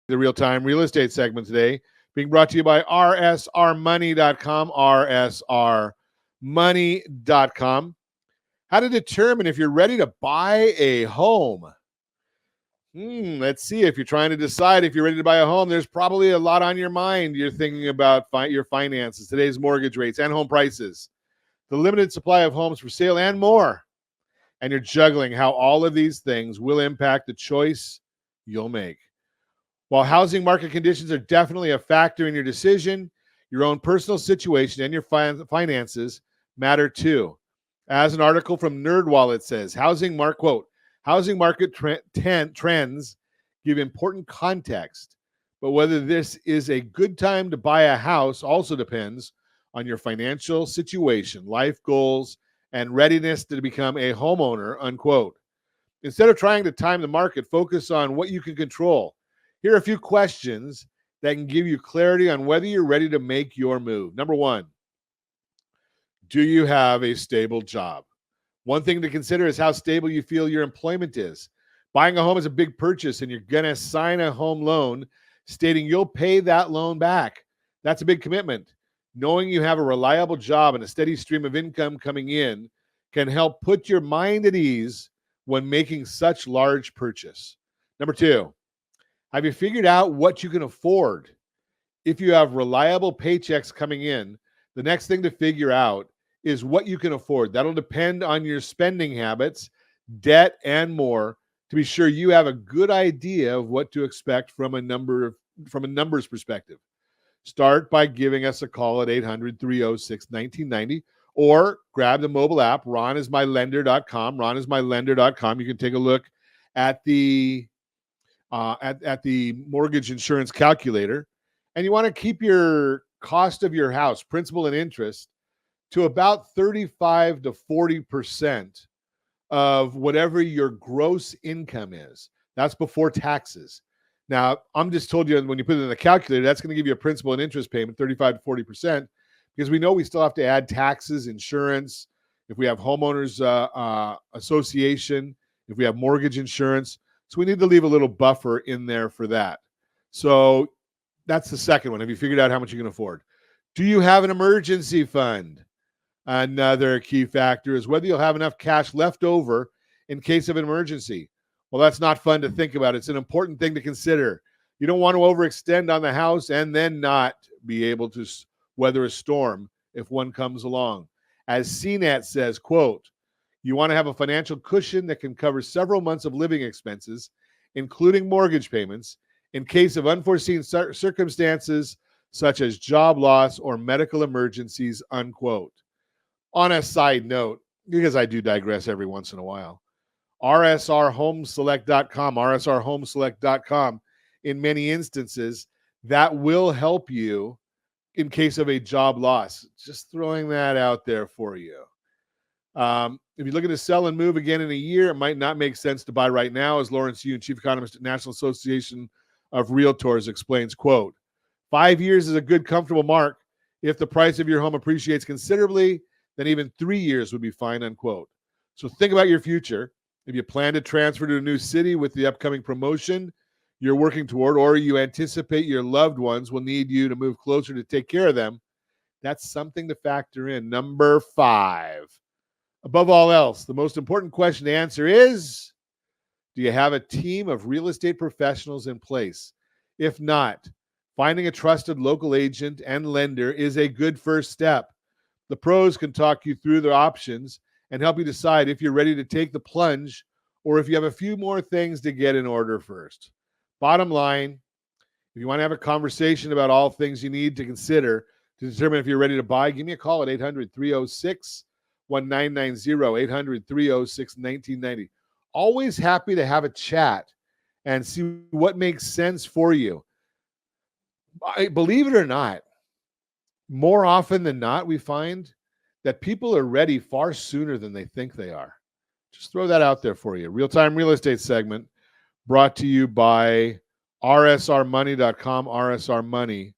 The real-time real estate segment today being brought to you by rsrmoney.com, rsrmoney.com. How to determine if you're ready to buy a home. Let's see. If you're trying to decide if you're ready to buy a home, there's probably a lot on your mind. You're thinking about your finances, today's mortgage rates, and home prices, the limited supply of homes for sale, and more. And you're juggling how all of these things will impact the choice you'll make. While housing market conditions are definitely a factor in your decision, your own personal situation and your finances matter too. As an article from NerdWallet says, housing market trends give important context, but whether this is a good time to buy a house also depends on your financial situation, life goals, and readiness to become a homeowner, unquote. Instead of trying to time the market, focus on what you can control. Here are a few questions that can give you clarity on whether you're ready to make your move. Number one, do you have a stable job? One thing to consider is how stable you feel your employment is. Buying a home is a big purchase, and you're going to sign a home loan stating you'll pay that loan back. That's a big commitment. Knowing you have a reliable job and a steady stream of income coming in can help put your mind at ease when making such large purchase. Number two, have you figured out what you can afford? If you have reliable paychecks coming in, the next thing to figure out is what you can afford. That'll depend on your spending habits, debt, and more to be sure you have a good idea of what to expect from a numbers perspective. Start by giving us a call at 800-306-1990 or grab the mobile app, ronismylender.com. ronismylender.com. You can take a look at the mortgage insurance calculator, and you want to keep your cost of your house, principal and interest, to about 35 to 40% of whatever your gross income is. That's before taxes. Now, I'm just told you when you put it in the calculator, that's going to give you a principal and interest payment, 35 to 40%, because we know we still have to add taxes, insurance, if we have homeowners association, if we have mortgage insurance. So we need to leave a little buffer in there for that. So that's the second one. Have you figured out how much you can afford? Do you have an emergency fund? Another key factor is whether you'll have enough cash left over in case of an emergency. Well, that's not fun to think about. It's an important thing to consider. You don't want to overextend on the house and then not be able to weather a storm if one comes along. As CNET says, quote, you want to have a financial cushion that can cover several months of living expenses, including mortgage payments, in case of unforeseen circumstances such as job loss or medical emergencies, unquote. On a side note, because I do digress every once in a while, rsrhomeselect.com, in many instances, that will help you in case of a job loss. Just throwing that out there for you. If you're looking to sell and move again in a year, it might not make sense to buy right now, as Lawrence Yun, chief economist at National Association of Realtors, explains, quote, 5 years is a good, comfortable mark. If the price of your home appreciates considerably, then even 3 years would be fine, unquote. So think about your future. If you plan to transfer to a new city with the upcoming promotion you're working toward, or you anticipate your loved ones will need you to move closer to take care of them, that's something to factor in. Number 5. Above all else, the most important question to answer is, do you have a team of real estate professionals in place? If not, finding a trusted local agent and lender is a good first step. The pros can talk you through their options and help you decide if you're ready to take the plunge or if you have a few more things to get in order first. Bottom line, if you want to have a conversation about all things you need to consider to determine if you're ready to buy, give me a call at 800-306-1990, 800-306-1990. Always happy to have a chat and see what makes sense for you. Believe it or not, more often than not, we find that people are ready far sooner than they think they are. Just throw that out there for you. Real-time real estate segment brought to you by rsrmoney.com, rsrmoney.com.